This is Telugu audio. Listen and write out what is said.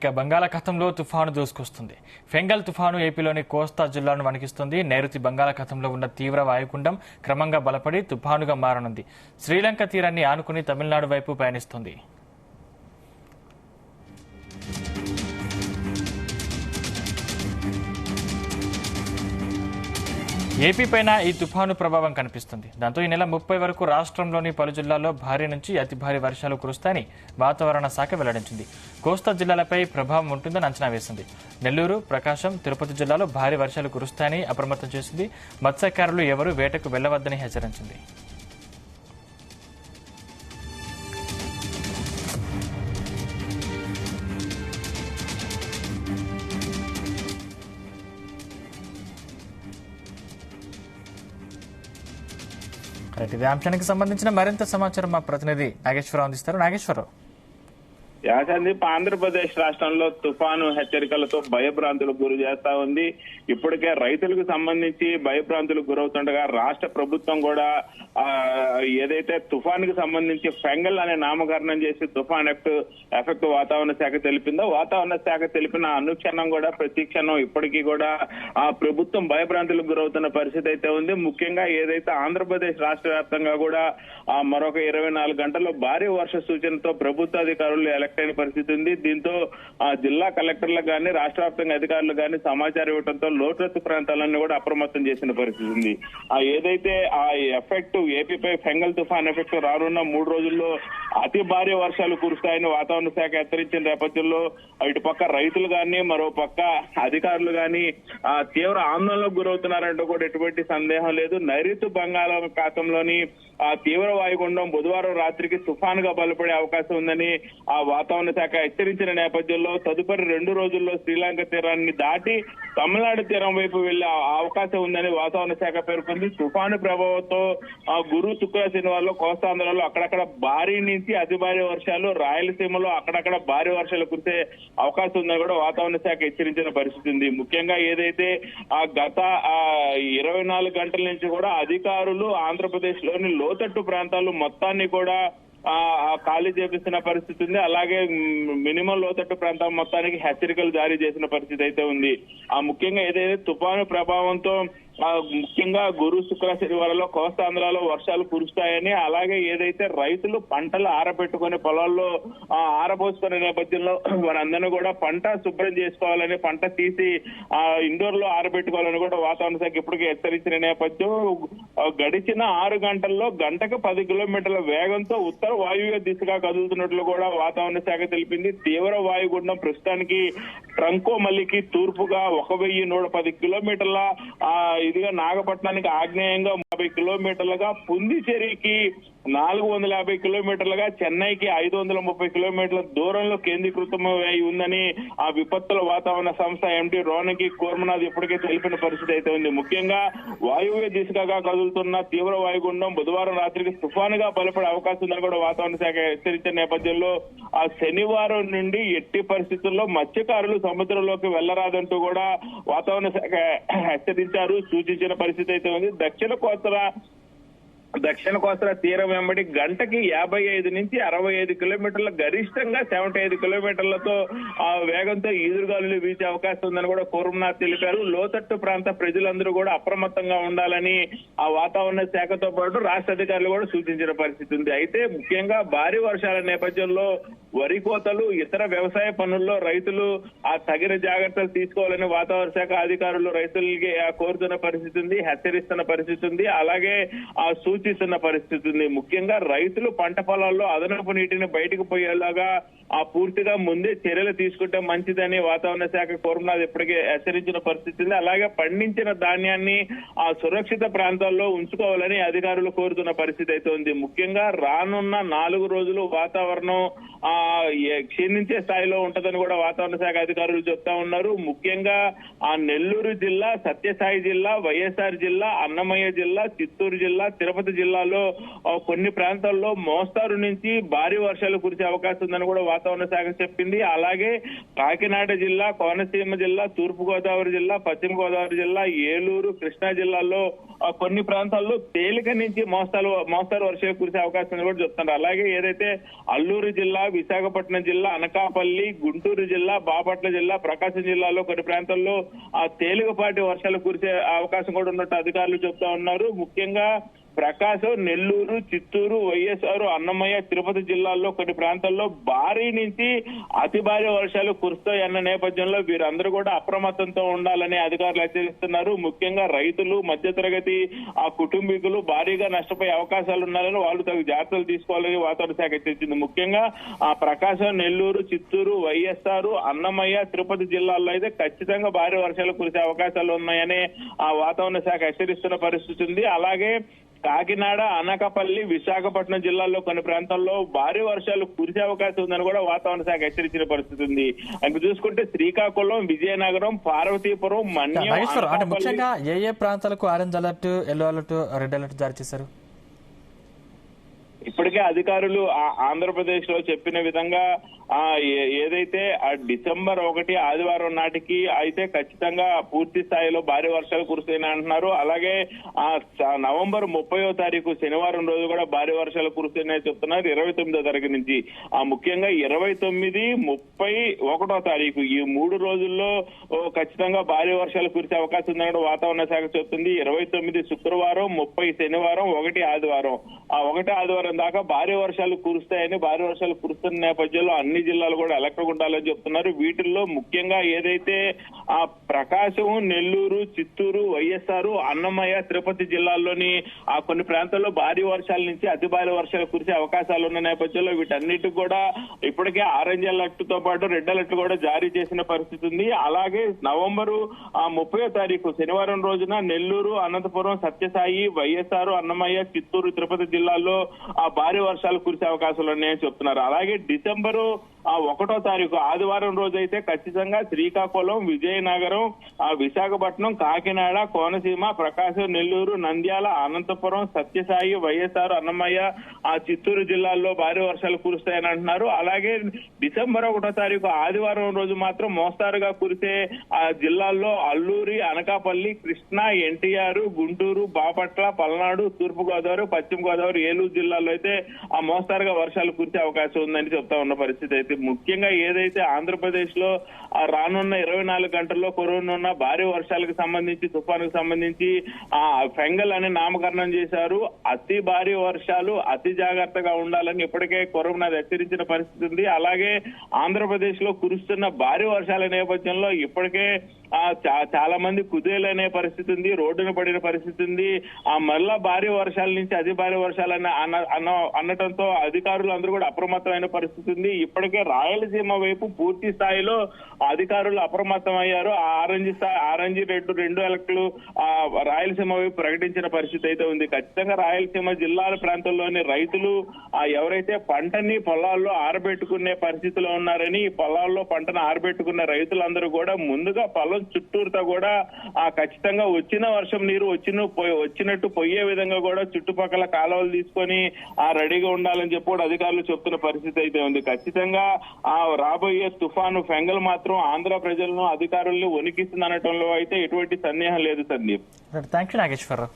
ఇక బంగాళాఖాతంలో తుఫాను దూసుకొస్తుంది. ఫెంగల్ తుఫాను ఏపీలోని కోస్తా జిల్లాను వణికిస్తుంది. నైరుతి బంగాళాఖాతంలో ఉన్న తీవ్ర వాయుగుండం క్రమంగా బలపడి తుఫానుగా మారనుంది. శ్రీలంక తీరాన్ని ఆనుకుని తమిళనాడు వైపు పయనిస్తుంది. ఏపీ పైన ఈ తుఫాను ప్రభావం కనిపిస్తుంది. దాంతో ఈ నెల 30 వరకు రాష్ట్రంలోని పలు జిల్లాల్లో భారీ నుంచి అతి భారీ వర్షాలు కురుస్తాయని వాతావరణ శాఖ వెల్లడించింది. కోస్తా జిల్లాలపై ప్రభావం ఉంటుందని అంచనా వేసింది. నెల్లూరు, ప్రకాశం, తిరుపతి జిల్లాలో భారీ వర్షాలు కురుస్తాయని అప్రమత్తం చేసింది. మత్స్యకారులు ఎవరూ వేటకు వెళ్లవద్దని హెచ్చరించింది. ఇదే అంశానికి సంబంధించిన మరింత సమాచారం మా ప్రతినిధి నాగేశ్వరరావు అందిస్తారు. నాగేశ్వరరావు, యాసందీప్ ఆంధ్రప్రదేశ్ రాష్ట్రంలో తుఫాను హెచ్చరికలతో భయభ్రాంతులకు గురి చేస్తా ఉంది. ఇప్పటికే రైతులకు సంబంధించి భయభ్రాంతులకు గురవుతుండగా రాష్ట్ర ప్రభుత్వం కూడా ఏదైతే తుఫాన్ కి సంబంధించి ఫెంగల్ అనే నామకరణం చేసి తుఫాన్ ఎఫెక్ట్ వాతావరణ శాఖ తెలిపిందో, వాతావరణ శాఖ తెలిపిన అనుక్షణం కూడా ప్రతి క్షణం ఇప్పటికీ కూడా ఆ ప్రభుత్వం భయభ్రాంతులకు గురవుతున్న పరిస్థితి అయితే ఉంది. ముఖ్యంగా ఏదైతే ఆంధ్రప్రదేశ్ రాష్ట్ర వ్యాప్తంగా కూడా మరొక 24 గంటల్లో భారీ వర్ష సూచనతో ప్రభుత్వ అధికారులు ఎలక్ట్ అయిన పరిస్థితి ఉంది. దీంతో జిల్లా కలెక్టర్లకు గానీ రాష్ట్ర వ్యాప్తంగా అధికారులు గానీ సమాచారం ఇవ్వడంతో లోతట్టు ప్రాంతాలన్నీ కూడా అప్రమత్తం చేసిన పరిస్థితి ఉంది. ఏదైతే ఆ ఎఫెక్ట్ ఏపీపై ఫెంగల్ తుఫాన్ ఎఫెక్ట్ రానున్న 3 రోజుల్లో అతి భారీ వర్షాలు కురుస్తాయని వాతావరణ శాఖ హెచ్చరించిన నేపథ్యంలో ఇటు పక్క రైతులు గానీ మరో పక్క అధికారులు గానీ తీవ్ర ఆందోళనకు గురవుతున్నారంటూ కూడా ఎటువంటి సందేహం లేదు. నైరుతి బంగాళాఖాతంలోని ఆ తీవ్ర వాయుగుండం బుధవారం రాత్రికి తుఫాన్ గా బలపడే అవకాశం ఉందని ఆ వాతావరణ శాఖ హెచ్చరించిన నేపథ్యంలో తదుపరి 2 రోజుల్లో శ్రీలంక తీరాన్ని దాటి తమిళనాడు తీరం వైపు వెళ్లే అవకాశం ఉందని వాతావరణ శాఖ పేర్కొంది. తుఫాను ప్రభావంతో గురు, శుక్ర, శనివారంలో కోస్తాంధ్రలో అక్కడక్కడ భారీ నుంచి అతి భారీ వర్షాలు, రాయలసీమలో అక్కడక్కడ భారీ వర్షాలు కురిసే అవకాశం ఉందని కూడా వాతావరణ శాఖ హెచ్చరించిన పరిస్థితి ఉంది. ముఖ్యంగా ఏదైతే గత 24 గంటల నుంచి కూడా అధికారులు ఆంధ్రప్రదేశ్ లోని లోతట్టు ప్రాంతాలు మొత్తాన్ని కూడా ఖాళీ చేపిస్తున్న పరిస్థితి ఉంది. అలాగే మినిమం లోతట్టు ప్రాంతం మొత్తానికి హెచ్చరికలు జారీ చేసిన పరిస్థితి అయితే ఉంది. ముఖ్యంగా ఏదైతే తుఫాను ప్రభావంతో ముఖ్యంగా గురు, శుక్ర, శనివారంలో కోస్తాంధ్రలో వర్షాలు కురుస్తాయని, అలాగే ఏదైతే రైతులు పంటలు ఆరబెట్టుకునే పొలాల్లో ఆరబోసుకునే నేపథ్యంలో వారందరినీ కూడా పంట శుభ్రం చేసుకోవాలని, పంట తీసి ఇండోర్ లో ఆరబెట్టుకోవాలని కూడా వాతావరణ శాఖ ఇప్పటికే హెచ్చరించిన నేపథ్యం గడిచిన 6 గంటల్లో గంటకు 10 కిలోమీటర్ల వేగంతో ఉత్తర వాయువ్య దిశగా కదులుతున్నట్లు కూడా వాతావరణ శాఖ తెలిపింది. తీవ్ర వాయుగుండం ప్రస్తుతానికి ట్రంకోమల్లికి తూర్పుగా 1110 కిలోమీటర్ల ఇదిగా నాగపట్నానికి ఆగ్నేయంగా 30 కిలోమీటర్లుగా, పుందిచేరికి 450 కిలోమీటర్లుగా, చెన్నైకి 530 కిలోమీటర్ల దూరంలో కేంద్రీకృతమై ఉందని ఆ విపత్తుల వాతావరణ సంస్థ ఎండీ రోనకి కోర్మనాథ్ ఇప్పటికే తెలిపిన పరిస్థితి అయితే ఉంది. ముఖ్యంగా వాయువ్య దిశగా కదులుతున్న తీవ్ర వాయుగుండం బుధవారం రాత్రికి తుఫానుగా బలపడే అవకాశం ఉందని కూడా వాతావరణ శాఖ హెచ్చరించిన నేపథ్యంలో శనివారం నుండి ఎట్టి పరిస్థితుల్లో మత్స్యకారులు సముద్రంలోకి వెళ్లరాదంటూ కూడా వాతావరణ శాఖ హెచ్చరించారు, సూచించిన పరిస్థితి అయితే ఉంది. దక్షిణ కోస్తా తీరం వెంబడి గంటకి 55 నుంచి 65 కిలోమీటర్ల, గరిష్టంగా 75 కిలోమీటర్లతో వేగంతో ఈదురుగాలులు వీచే అవకాశం ఉందని కూడా కోర్మనాథ్ తెలిపారు. లోతట్టు ప్రాంత ప్రజలందరూ కూడా అప్రమత్తంగా ఉండాలని ఆ వాతావరణ శాఖతో పాటు రాష్ట్ర అధికారులు కూడా సూచించిన పరిస్థితి ఉంది. అయితే ముఖ్యంగా భారీ వర్షాల నేపథ్యంలో వరి కోతలు, ఇతర వ్యవసాయ పనుల్లో రైతులు తగిన జాగ్రత్తలు తీసుకోవాలని వాతావరణ శాఖ అధికారులు రైతులకి కోరుతున్న పరిస్థితి ఉంది, హెచ్చరిస్తున్న పరిస్థితి ఉంది, అలాగే సూచిస్తున్న పరిస్థితి ఉంది. ముఖ్యంగా రైతులు పంట పొలాల్లో అదనపు నీటిని బయటకు పోయేలాగా పూర్తిగా ముందే చర్యలు తీసుకుంటే మంచిదని వాతావరణ శాఖ కోర్మనాథ్ ఇప్పటికే హెచ్చరించిన పరిస్థితి ఉంది. అలాగే పండించిన ధాన్యాన్ని సురక్షిత ప్రాంతాల్లో ఉంచుకోవాలని అధికారులు కోరుతున్న పరిస్థితి అయితే ఉంది. ముఖ్యంగా రానున్న 4 రోజులు వాతావరణం క్షీణించే స్థాయిలో ఉంటదని కూడా వాతావరణ శాఖ అధికారులు చెప్తా ఉన్నారు. ముఖ్యంగా నెల్లూరు జిల్లా, సత్యసాయి జిల్లా, వైఎస్ఆర్ జిల్లా, అన్నమయ్య జిల్లా, చిత్తూరు జిల్లా, తిరుపతి జిల్లాలో కొన్ని ప్రాంతాల్లో మోస్తారు నుంచి భారీ వర్షాలు కురిసే అవకాశం ఉందని కూడా వాతావరణ శాఖ చెప్పింది. అలాగే కాకినాడ జిల్లా, కోనసీమ జిల్లా, తూర్పు గోదావరి జిల్లా, పశ్చిమ గోదావరి జిల్లా, ఏలూరు, కృష్ణా జిల్లాల్లో కొన్ని ప్రాంతాల్లో తేలిక నుంచి మోస్తారు వర్షాలు కురిసే అవకాశం కూడా చెప్తున్నారు. అలాగే ఏదైతే అల్లూరు జిల్లా, విశాఖ విశాఖపట్నం జిల్లా, అనకాపల్లి, గుంటూరు జిల్లా, బాపట్ల జిల్లా, ప్రకాశం జిల్లాలో కొన్ని ప్రాంతాల్లో తేలికపాటి వర్షాలు కురిసే అవకాశం కూడా ఉన్నట్టు అధికారులు చెప్తా ఉన్నారు. ముఖ్యంగా ప్రకాశం, నెల్లూరు, చిత్తూరు, వైఎస్ఆర్, అన్నమయ్య, తిరుపతి జిల్లాల్లో కొన్ని ప్రాంతాల్లో భారీ నుంచి అతి భారీ వర్షాలు కురుస్తాయన్న నేపథ్యంలో వీరందరూ కూడా అప్రమత్తంతో ఉండాలని అధికారులు హెచ్చరిస్తున్నారు. ముఖ్యంగా రైతులు, మధ్యతరగతి కుటుంబీకులు భారీగా నష్టపోయే అవకాశాలు ఉన్నారని వాళ్ళు తగు జాగ్రత్తలు తీసుకోవాలని వాతావరణ శాఖ హెచ్చరించింది. ముఖ్యంగా ప్రకాశం, నెల్లూరు, చిత్తూరు, వైఎస్ఆర్, అన్నమయ్య, తిరుపతి జిల్లాల్లో అయితే ఖచ్చితంగా భారీ వర్షాలు కురిసే అవకాశాలు ఉన్నాయని వాతావరణ శాఖ హెచ్చరిస్తున్న పరిస్థితి ఉంది. అలాగే కాకినాడ, అనకాపల్లి, విశాఖపట్నం జిల్లాల్లో కొన్ని ప్రాంతాల్లో భారీ వర్షాలు కురిసే అవకాశం ఉందని కూడా వాతావరణ శాఖ హెచ్చరించిన పరిస్థితి ఉంది. అక్కడ చూసుకుంటే శ్రీకాకుళం, విజయనగరం, పార్వతీపురం, మన్యం, అంటే ముఖ్యంగా ఏ ప్రాంతాలకు orange alert, yellow alert, red alert జారీ చేశారు? ఇప్పటికే అధికారులు ఆంధ్రప్రదేశ్ లో చెప్పిన విధంగా ఏదైతే డిసెంబర్ 1 ఆదివారం నాటికి అయితే ఖచ్చితంగా పూర్తి స్థాయిలో భారీ వర్షాలు కురుస్తాయని అంటున్నారు. అలాగే నవంబర్ 30వ తారీఖు శనివారం రోజు కూడా భారీ వర్షాలు కురుస్తాయని చెప్తున్నారు. 29వ తారీఖు నుంచి ముఖ్యంగా 29, 31వ తారీఖు ఈ 3 రోజుల్లో ఖచ్చితంగా భారీ వర్షాలు కురిసే అవకాశం ఉందని వాతావరణ శాఖ చెప్తుంది. 29 శుక్రవారం, 30 శనివారం, 1 ఆదివారం. 1 ఆదివారం దాకా భారీ వర్షాలు కురుస్తాయని, భారీ వర్షాలు కురుస్తున్న నేపథ్యంలో అన్ని జిల్లాలు కూడా అలర్ట్గా ఉండాలని చెప్తున్నారు. వీటిల్లో ముఖ్యంగా ఏదైతే ప్రకాశం, నెల్లూరు, చిత్తూరు, వైఎస్ఆర్, అన్నమయ్య, తిరుపతి జిల్లాల్లోని కొన్ని ప్రాంతాల్లో భారీ వర్షాల నుంచి అతి భారీ వర్షాలు కురిసే అవకాశాలు ఉన్న నేపథ్యంలో వీటన్నిటికి కూడా ఇప్పటికే ఆరెంజ్ అలర్ట్ తో పాటు రెడ్ అలర్ట్ కూడా జారీ చేసిన పరిస్థితి ఉంది. అలాగే నవంబరు 30వ తారీఖు శనివారం రోజున నెల్లూరు, అనంతపురం, సత్యసాయి, వైఎస్ఆర్, అన్నమయ్య, చిత్తూరు, తిరుపతి జిల్లాల్లో భారీ వర్షాలు కురిసే అవకాశాలు ఉన్నాయని చెప్తున్నారు. అలాగే డిసెంబరు 1వ తారీఖు ఆదివారం రోజు అయితే ఖచ్చితంగా శ్రీకాకుళం, విజయనగరం, విశాఖపట్నం, కాకినాడ, కోనసీమ, ప్రకాశం, నెల్లూరు, నంద్యాల, అనంతపురం, సత్యసాయి, వైఎస్ఆర్, అన్నమయ్య, చిత్తూరు జిల్లాల్లో భారీ వర్షాలు కురుస్తాయని అంటున్నారు. అలాగే డిసెంబర్ 1వ తారీఖు ఆదివారం రోజు మాత్రం మోస్తారుగా కురిసే జిల్లాల్లో అల్లూరి, అనకాపల్లి, కృష్ణా, ఎన్టీఆర్, గుంటూరు, బాపట్ల, పల్నాడు, తూర్పు గోదావరి, పశ్చిమ గోదావరి, ఏలూరు జిల్లాల్లో అయితే మోస్తారుగా వర్షాలు కురిసే అవకాశం ఉందని చెప్తా ఉన్న పరిస్థితి అయితే ముఖ్యంగా ఏదైతే ఆంధ్రప్రదేశ్ లో రానున్న 24 గంటల్లో కురవనున్న భారీ వర్షాలకు సంబంధించి, తుఫానుకు సంబంధించి ఫెంగల్ అనే నామకరణం చేశారు. అతి భారీ వర్షాలు, అతి జాగ్రత్తగా ఉండాలని ఇప్పటికే కురవనాథ్ హెచ్చరించిన పరిస్థితి ఉంది. అలాగే ఆంధ్రప్రదేశ్ లో కురుస్తున్న భారీ వర్షాల నేపథ్యంలో ఇప్పటికే చాలా మంది కుదేలనే పరిస్థితి ఉంది, రోడ్డున పడిన పరిస్థితి ఉంది. మళ్ళా భారీ వర్షాల నుంచి అతి భారీ వర్షాలని అనటంతో అధికారులు అందరూ కూడా అప్రమత్తమైన పరిస్థితి ఉంది. ఇప్పటికే రాయలసీమ వైపు పూర్తి స్థాయిలో అధికారులు అప్రమత్తం అయ్యారు. ఆరెంజ్, రెడ్ 2 అలర్ట్లు రాయలసీమ వైపు ప్రకటించిన పరిస్థితి అయితే ఉంది. ఖచ్చితంగా రాయలసీమ జిల్లాల ప్రాంతంలోని రైతులు ఎవరైతే పంటని పొలాల్లో ఆరబెట్టుకునే పరిస్థితిలో ఉన్నారని, పొలాల్లో పంటను ఆరబెట్టుకున్న రైతులందరూ కూడా ముందుగా పొలం చుట్టూరుతో కూడా ఖచ్చితంగా వచ్చిన వర్షం నీరు వచ్చినట్టు పోయే విధంగా కూడా చుట్టుపక్కల కాలువలు తీసుకొని రెడీగా ఉండాలని చెప్పి కూడా అధికారులు చెప్తున్న పరిస్థితి అయితే ఉంది. ఖచ్చితంగా రాబోయే తుఫాను ఫెంగల్ మాత్రం ఆంధ్ర ప్రజలను, అధికారులను వణికిస్తుంది అనటంలో అయితే ఎటువంటి సందేహం లేదు. Sandeep, thank you Nageswararao.